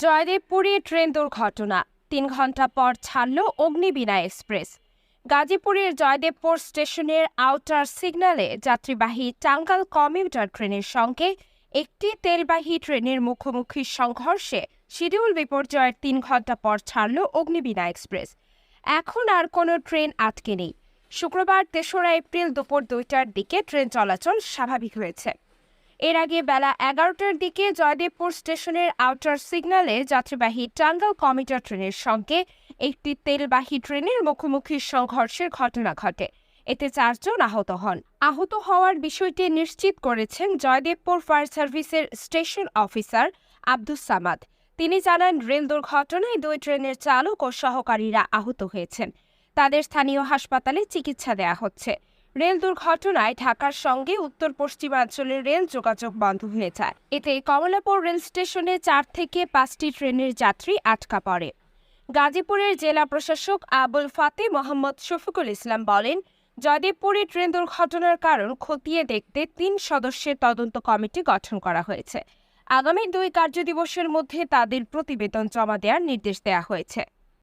জয়দেবপুরে train দুর্ঘটনা ৩ ঘন্টা পর ছাড়ল অগ্নিবীণা এক্সপ্রেস। গাজীপুরের জয়দেবপুর স্টেশনের আউটার সিগন্যালে যাত্রীবাহী টাঙ্গাইল কমিউটার ট্রেনের সঙ্গে একটি তেলবাহী ট্রেনের মুখোমুখি সংঘর্ষে শিডিউল বিপর্যয়ের ৩ ঘন্টা পর ছাড়ল অগ্নিবীণা এক্সপ্রেস। এখন আর কোনো ট্রেন আটকে নেই। শুক্রবার ৩রা এপ্রিল দুপুর ২টার দিকে ট্রেন চলাচল স্বাভাবিক হয়েছে। এর আগে বেলা ১১টার দিকে জয়দেবপুর স্টেশনের আউটার সিগন্যালে যাত্রীবাহী টাঙ্গাইল কমিউটার ট্রেনের সঙ্গে একটি তেলবাহী ট্রেনের মুখোমুখি সংঘর্ষের ঘটনা ঘটে। এতে ৪ জন আহত হন। আহত হওয়ার বিষয়টি নিশ্চিত করেছেন জয়দেবপুর ফায়ার সার্ভিসের স্টেশন অফিসার আব্দুস সামাদ। তিনি জানান, রেল দুর্ঘটনায় ২ ট্রেনের চালক ও সহকারীরা আহত হয়েছেন। তাদের স্থানীয় হাসপাতালে চিকিৎসা দেওয়া হচ্ছে। রেল দুর্ঘটনায় ঢাকার সঙ্গে উত্তর পশ্চিমাঞ্চলের রেল যোগাযোগ বন্ধ হয়ে যায়। এতে কমলাপুর রেল স্টেশনে ৪ থেকে ৫টি ট্রেনের যাত্রী আটকা পড়ে। গাজীপুরের জেলা প্রশাসক আবুল ফাতে মোহাম্মদ শফিকুল ইসলাম বলেন, জয়দেবপুরে ট্রেন দুর্ঘটনার কারণ খতিয়ে দেখতে ৩ সদস্যের তদন্ত কমিটি গঠন করা হয়েছে। আগামী ২ কার্যদিবসের মধ্যে তাদের প্রতিবেদন জমা দেওয়ার নির্দেশ দেওয়া হয়েছে।